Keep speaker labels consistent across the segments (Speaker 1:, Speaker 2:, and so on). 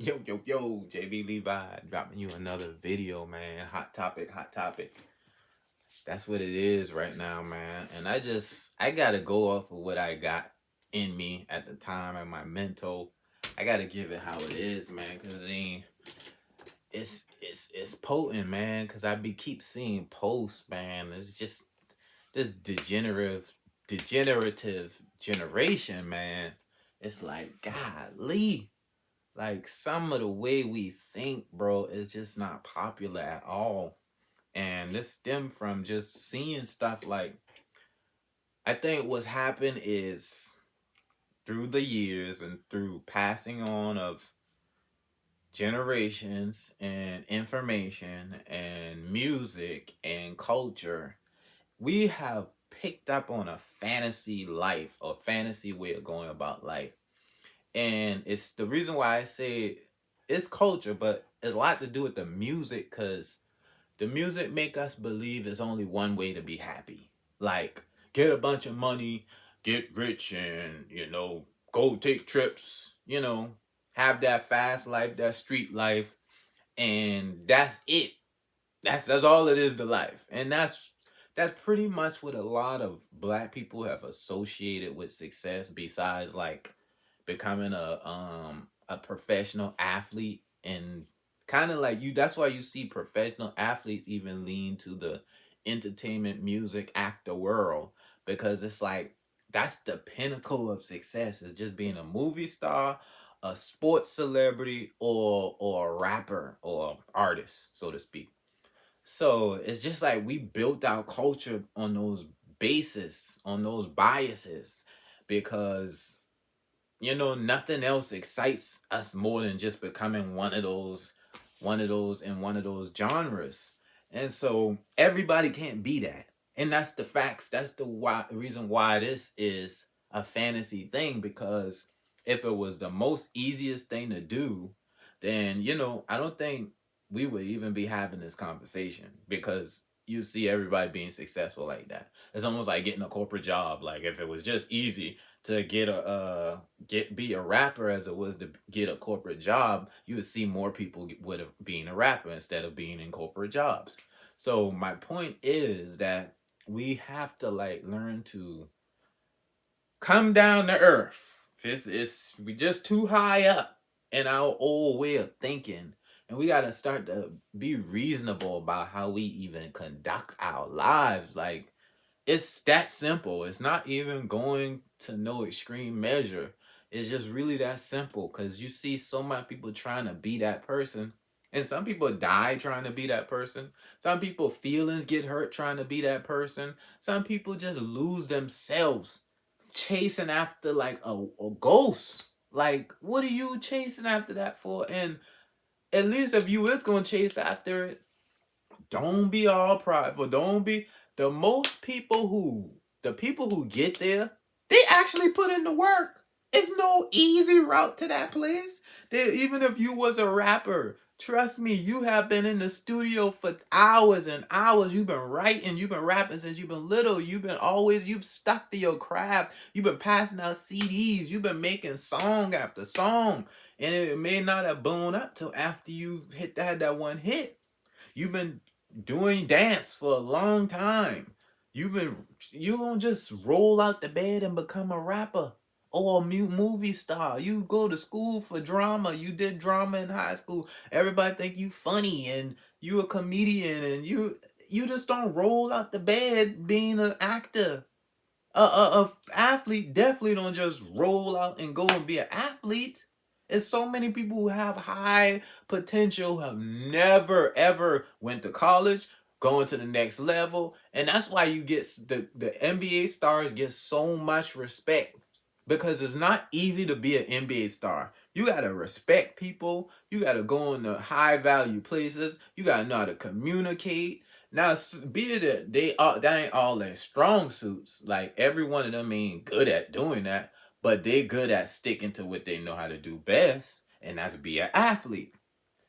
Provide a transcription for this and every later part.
Speaker 1: Yo, JB Levi dropping you another video, man. Hot topic, hot topic. That's what it is right now, man. And I gotta go off of what I got in me at the time and my mental. I gotta give it how it is, man, because it's potent, man. Because keep seeing posts, man. It's just this degenerative generation, man. It's like, golly. Like some of the way we think, bro, is just not popular at all. And this stem from just seeing stuff like I think what's happened is through the years and through passing on of generations and information and music and culture, we have picked up on a fantasy life or fantasy way of going about life. And it's the reason why I say it's culture, but it's a lot to do with the music because the music make us believe there's only one way to be happy. Like, get a bunch of money, get rich, and, go take trips, have that fast life, that street life, and that's it. That's all it is to life. And that's pretty much what a lot of black people have associated with success besides like becoming a professional athlete and kind of like you that's why you see professional athletes even lean to the entertainment music actor world because it's like that's the pinnacle of success is just being a movie star, a sports celebrity, or a rapper or artist, so to speak. So it's just like we built our culture on those bases, on those biases, because nothing else excites us more than just becoming one of those genres. And so everybody can't be that. And that's the facts. That's the reason why this is a fantasy thing, because if it was the most easiest thing to do, then I don't think we would even be having this conversation because you see everybody being successful like that. It's almost like getting a corporate job. Like if it was just easy to get be a rapper as it was to get a corporate job, you would see more people would have being a rapper instead of being in corporate jobs. So my point is that we have to like learn to come down to earth. We just too high up in our old way of thinking. And we gotta start to be reasonable about how we even conduct our lives. Like it's that simple. It's not even going to no extreme measure. It's just really that simple because you see so many people trying to be that person. And some people die trying to be that person. Some people feelings get hurt trying to be that person. Some people just lose themselves chasing after like a ghost. Like, what are you chasing after that for? And at least if you is gonna chase after it, don't be all prideful. Don't be the people who get there, they actually put in the work. It's no easy route to that place. Even if you was a rapper, trust me, you have been in the studio for hours and hours. You've been writing, you've been rapping since you've been little. You've stuck to your craft. You've been passing out CDs. You've been making song after song. And it may not have blown up till after you had that one hit. You've been doing dance for a long time. You don't just roll out the bed and become a rapper or a movie star. You go to school for drama. You did drama in high school. Everybody think you funny and you a comedian and you just don't roll out the bed being an actor. A athlete definitely don't just roll out and go and be an athlete. There's so many people who have high potential have never ever went to college, going to the next level, and that's why you get the NBA stars get so much respect because it's not easy to be an NBA star. You gotta respect people. You gotta go into high value places. You gotta know how to communicate. Now, be it that that ain't all their strong suits. Like every one of them ain't good at doing that, but they good at sticking to what they know how to do best, and that's be an athlete.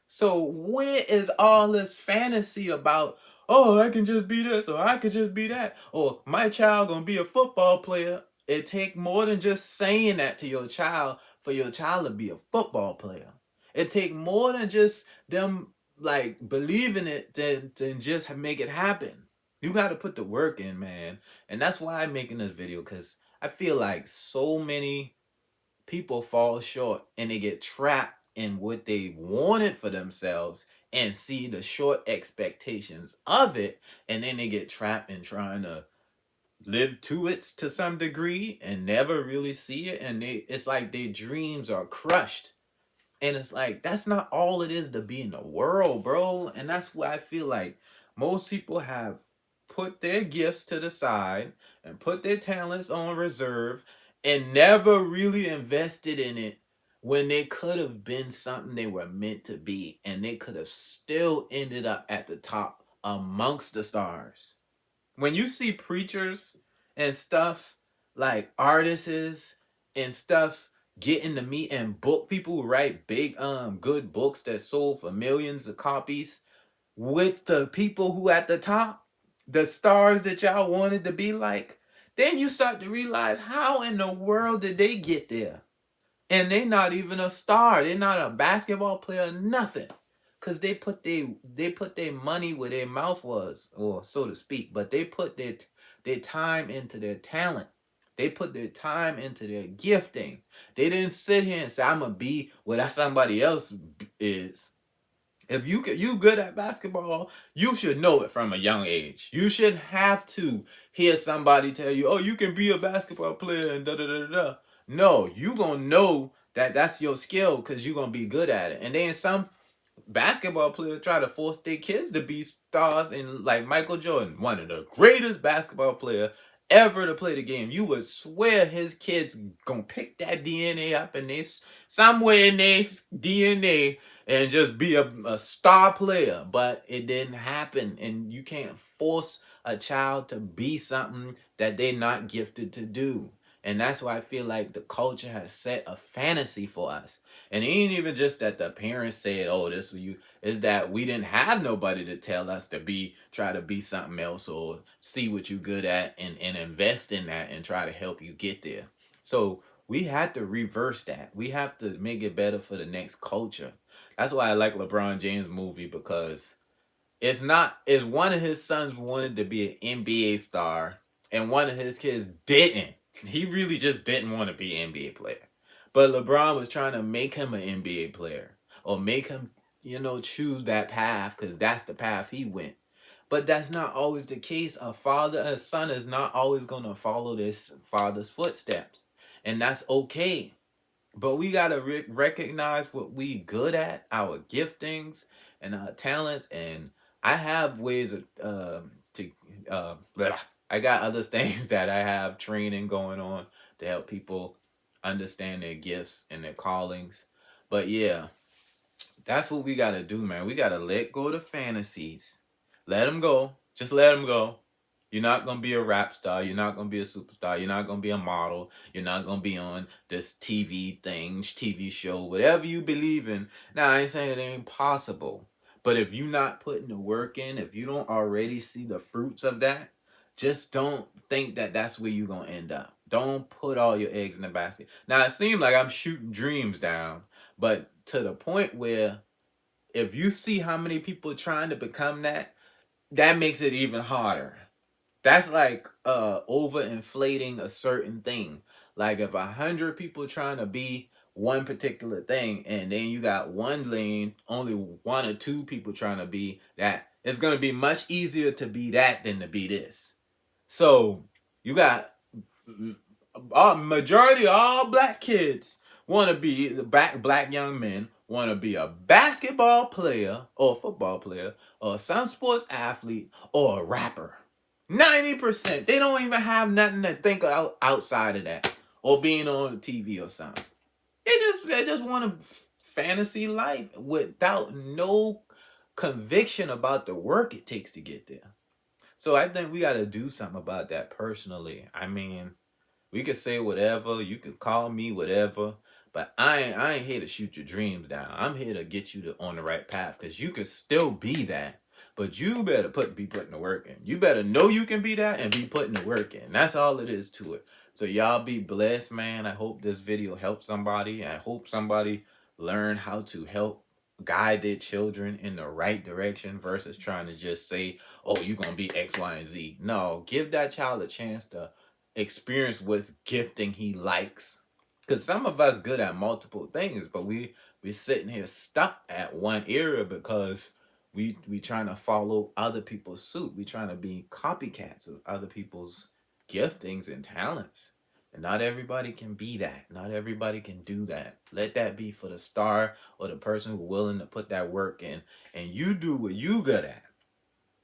Speaker 1: So where is all this fantasy about? Oh, I can just be this, or I could just be that, or my child gonna be a football player. It take more than just saying that to your child for your child to be a football player. It take more than just them like believing it than just make it happen. You got to put the work in, man. And that's why I'm making this video, because I feel like so many people fall short and they get trapped in what they wanted for themselves and see the short expectations of it, and then they get trapped in trying to live to it to some degree and never really see it, and it's like their dreams are crushed. And it's like, that's not all it is to be in the world, bro. And that's why I feel like most people have put their gifts to the side and put their talents on reserve and never really invested in it, when they could have been something they were meant to be, and they could have still ended up at the top amongst the stars. When you see preachers and stuff, like artists and stuff, getting to meet and book people who write big good books that sold for millions of copies with the people who at the top, the stars that y'all wanted to be like, then you start to realize, how in the world did they get there? And they not even a star. They're not a basketball player, nothing. Cause they put their money where their mouth was, or so to speak. But they put their time into their talent. They put their time into their gifting. They didn't sit here and say, "I'm gonna be what somebody else is." If you good at basketball, you should know it from a young age. You shouldn't have to hear somebody tell you, "Oh, you can be a basketball player," and da da da da. No, you gonna know that that's your skill, because you gonna be good at it. And then some basketball players try to force their kids to be stars, and like Michael Jordan, one of the greatest basketball player ever to play the game. You would swear his kids gonna pick that DNA up and they somewhere in their DNA and just be a star player. But it didn't happen, and you can't force a child to be something that they're not gifted to do. And that's why I feel like the culture has set a fantasy for us. And it ain't even just that the parents said, "Oh, this for you." Is that we didn't have nobody to tell us to try to be something else, or see what you good at, and invest in that and try to help you get there. So we had to reverse that. We have to make it better for the next culture. That's why I like LeBron James movie, because it's one of his sons wanted to be an NBA star, and one of his kids didn't. He really just didn't want to be an NBA player. But LeBron was trying to make him an NBA player, or make him, choose that path, because that's the path he went. But that's not always the case. A son is not always going to follow this father's footsteps. And that's okay. But we gotta recognize what we good at, our giftings and our talents. And I have ways of to I got other things that I have training going on to help people understand their gifts and their callings. But yeah, that's what we gotta do, man. We gotta let go of the fantasies. Let them go. Just let them go. You're not gonna be a rap star. You're not gonna be a superstar. You're not gonna be a model. You're not gonna be on this TV show, whatever you believe in. Now, I ain't saying it ain't possible, but if you're not putting the work in, if you don't already see the fruits of that, just don't think that that's where you're gonna end up. Don't put all your eggs in the basket. Now, it seems like I'm shooting dreams down, but to the point where, if you see how many people trying to become that, that makes it even harder. That's like overinflating a certain thing. Like if 100 people trying to be one particular thing, and then you got one lane, only one or two people trying to be that, it's gonna be much easier to be that than to be this. So you got majority all black kids want to be the black young men want to be a basketball player or a football player or some sports athlete or a rapper. 90%. They don't even have nothing to think outside of that, or being on TV or something. They just want a fantasy life without no conviction about the work it takes to get there. So I think we got to do something about that personally. I mean, we could say whatever, you can call me whatever, but I ain't here to shoot your dreams down. I'm here to get you on the right path, because you can still be that, but you better be putting the work in. You better know you can be that and be putting the work in. That's all it is to it. So y'all be blessed, man. I hope this video helps somebody. I hope somebody learn how to help guide their children in the right direction versus trying to just say, oh, you're going to be X, Y, and Z. No, give that child a chance to experience what's gifting he likes. Because some of us good at multiple things, but we sitting here stuck at one area because we trying to follow other people's suit. We trying to be copycats of other people's giftings and talents. And not everybody can be that. Not everybody can do that. Let that be for the star or the person who's willing to put that work in. And you do what you good at.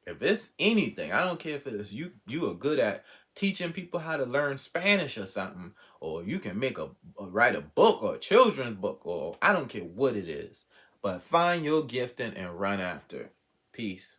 Speaker 1: If it's anything, I don't care if it's you are good at teaching people how to learn Spanish or something, or you can make write a book or a children's book, or I don't care what it is. But find your gifting and run after it. Peace.